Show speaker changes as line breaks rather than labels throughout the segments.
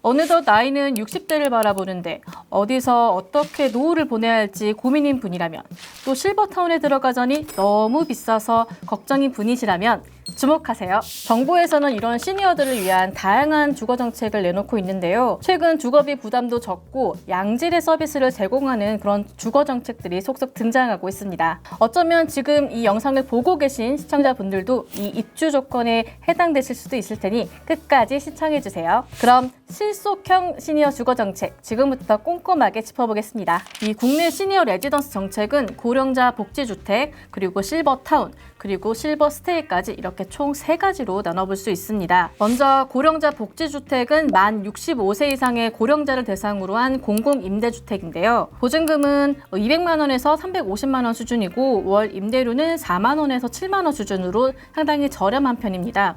어느덧 나이는 60대를 바라보는데 어디서 어떻게 노후를 보내야 할지 고민인 분이라면, 또 실버타운에 들어가자니 너무 비싸서 걱정인 분이시라면 주목하세요. 정부에서는 이런 시니어들을 위한 다양한 주거 정책을 내놓고 있는데요. 최근 주거비 부담도 적고 양질의 서비스를 제공하는 그런 주거 정책들이 속속 등장하고 있습니다. 어쩌면 지금 이 영상을 보고 계신 시청자분들도 이 입주 조건에 해당되실 수도 있을 테니 끝까지 시청해주세요. 그럼 실속형 시니어 주거 정책 지금부터 꼼꼼하게 짚어보겠습니다. 이 국내 시니어 레지던스 정책은 고령자 복지주택, 그리고 실버타운, 그리고 실버스테이까지 이렇게 총 3가지로 나눠볼 수 있습니다. 먼저 고령자 복지주택은 만 65세 이상의 고령자를 대상으로 한 공공임대주택인데요. 보증금은 200만 원에서 350만 원 수준이고 월 임대료는 4만 원에서 7만 원 수준으로 상당히 저렴한 편입니다.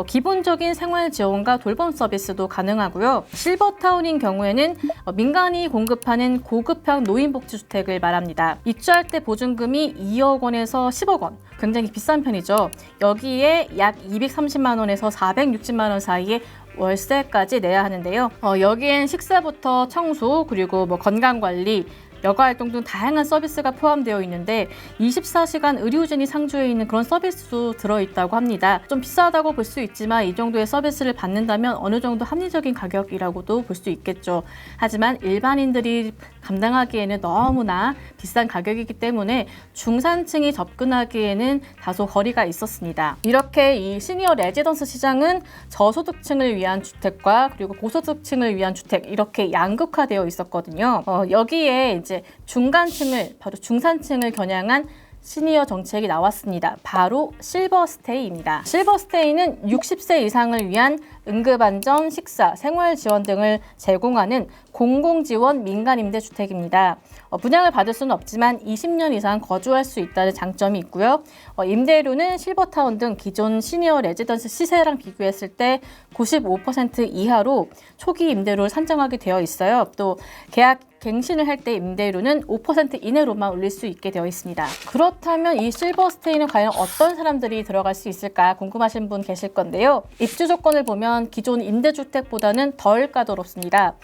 기본적인 생활 지원과 돌봄 서비스도 가능하고요. 실버타운인 경우에는 민간이 공급하는 고급형 노인복지주택을 말합니다. 입주할 때 보증금이 2억 원에서 10억 원, 굉장히 비싼 편이죠. 여기에 약 230만 원에서 460만 원 사이에 월세까지 내야 하는데요. 여기엔 식사부터 청소, 그리고 건강관리, 여가활동 등 다양한 서비스가 포함되어 있는데 24시간 의료진이 상주해 있는 그런 서비스도 들어있다고 합니다. 좀 비싸다고 볼 수 있지만 이 정도의 서비스를 받는다면 어느 정도 합리적인 가격이라고도 볼 수 있겠죠. 하지만 일반인들이 감당하기에는 너무나 비싼 가격이기 때문에 중산층이 접근하기에는 다소 거리가 있었습니다. 이렇게 이 시니어 레지던스 시장은 저소득층을 위한 주택과 그리고 고소득층을 위한 주택, 이렇게 양극화되어 있었거든요. 여기에 이제 중간층을, 바로 중산층을 겨냥한 시니어 정책이 나왔습니다. 바로 실버스테이입니다. 실버스테이는 60세 이상을 위한 응급안전, 식사, 생활지원 등을 제공하는 공공지원 민간임대주택입니다. 분양을 받을 수는 없지만 20년 이상 거주할 수 있다는 장점이 있고요. 임대료는 실버타운 등 기존 시니어 레지던스 시세랑 비교했을 때 95% 이하로 초기 임대료를 산정하게 되어 있어요. 또 계약 갱신을 할 때 임대료는 5% 이내로만 올릴 수 있게 되어 있습니다. 그렇다면 이 실버스테이는 과연 어떤 사람들이 들어갈 수 있을까 궁금하신 분 계실 건데요. 입주 조건을 보면 기존 임대주택보다는 덜 까다롭습니다.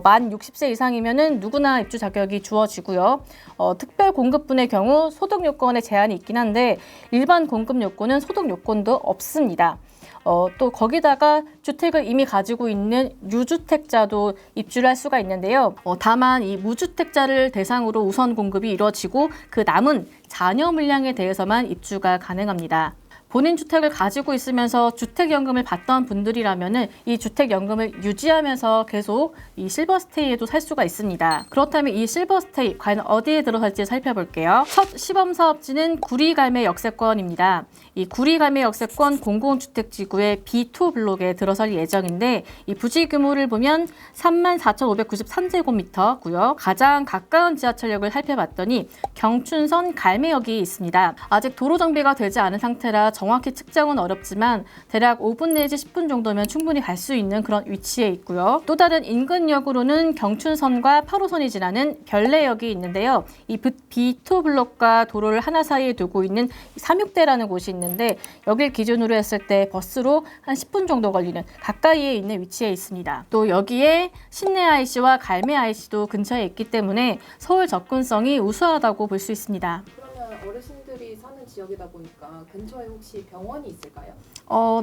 만 60세 이상이면 누구나 입주 자격이 주어지고요. 특별 공급분의 경우 소득 요건에 제한이 있긴 한데 일반 공급 요건은 소득 요건도 없습니다. 또 거기다가 주택을 이미 가지고 있는 유주택자도 입주를 할 수가 있는데요. 다만 이 무주택자를 대상으로 우선 공급이 이루어지고 그 남은 자녀 물량에 대해서만 입주가 가능합니다. 본인 주택을 가지고 있으면서 주택연금을 받던 분들이라면 이 주택연금을 유지하면서 계속 이 실버스테이에도 살 수가 있습니다. 그렇다면 이 실버스테이 과연 어디에 들어설지 살펴볼게요. 첫 시범사업지는 구리갈매 역세권입니다. 이 구리갈매 역세권 공공주택지구의 B2 블록에 들어설 예정인데 이 부지 규모를 보면 34,593제곱미터고요. 가장 가까운 지하철역을 살펴봤더니 경춘선 갈매역이 있습니다. 아직 도로 정비가 되지 않은 상태라 정확히 측정은 어렵지만 대략 5분 내지 10분 정도면 충분히 갈 수 있는 그런 위치에 있고요. 또 다른 인근역으로는 경춘선과 8호선이 지나는 별내역이 있는데요. 이 B2 블록과 도로를 하나 사이에 두고 있는 3육대라는 곳이 있는데 여길 기준으로 했을 때 버스로 한 10분 정도 걸리는 가까이에 있는 위치에 있습니다. 또 여기에 신내 IC와 갈매 IC도 근처에 있기 때문에 서울 접근성이 우수하다고 볼 수 있습니다.
그러면 어르신들이 사는 지역이다 보니까 근처에 혹시 병원이 있을까요?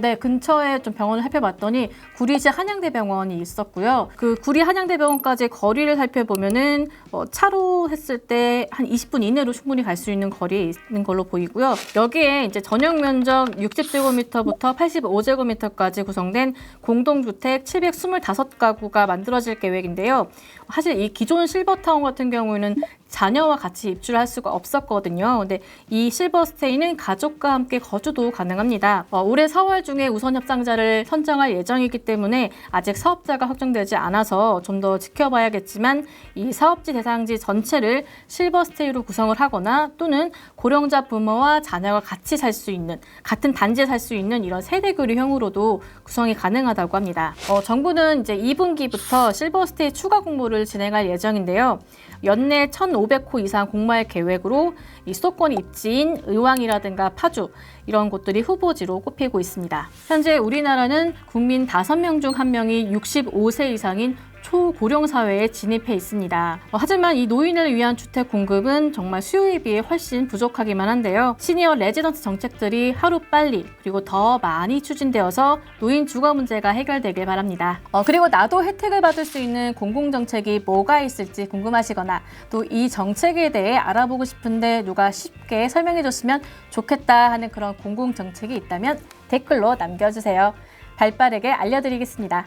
네, 근처에 좀 병원을 살펴봤더니 구리시 한양대병원이 있었고요. 그 구리 한양대병원까지 거리를 살펴보면은 차로 했을 때 한 20분 이내로 충분히 갈 수 있는 거리에 있는 걸로 보이고요. 여기에 이제 전용 면적 60제곱미터부터 85제곱미터까지 구성된 공동주택 725가구가 만들어질 계획인데요. 사실 이 기존 실버타운 같은 경우에는 자녀와 같이 입주를 할 수가 없었거든요. 근데 이 실버스테이는 가족과 함께 거주도 가능합니다. 올해 4월 중에 우선 협상자를 선정할 예정이기 때문에 아직 사업자가 확정되지 않아서 좀 더 지켜봐야겠지만 이 사업지 대상지 전체를 실버스테이로 구성을 하거나 또는 고령자 부모와 자녀가 같이 살 수 있는, 같은 단지에 살 수 있는 이런 세대교류형으로도 구성이 가능하다고 합니다. 정부는 이제 2분기부터 실버스테이 추가 공모를 진행할 예정인데요. 연내 1,500 500호 이상 공모할 계획으로 이 수도권 입지인 의왕이라든가 파주 이런 곳들이 후보지로 꼽히고 있습니다. 현재 우리나라는 국민 5명 중 1명이 65세 이상인 초고령 사회에 진입해 있습니다. 하지만 이 노인을 위한 주택 공급은 정말 수요에 비해 훨씬 부족하기만 한데요. 시니어 레지던트 정책들이 하루빨리 그리고 더 많이 추진되어서 노인 주거 문제가 해결되길 바랍니다. 그리고 나도 혜택을 받을 수 있는 공공정책이 뭐가 있을지 궁금하시거나 또 이 정책에 대해 알아보고 싶은데 누가 쉽게 설명해 줬으면 좋겠다 하는 그런 공공정책이 있다면 댓글로 남겨주세요. 발빠르게 알려드리겠습니다.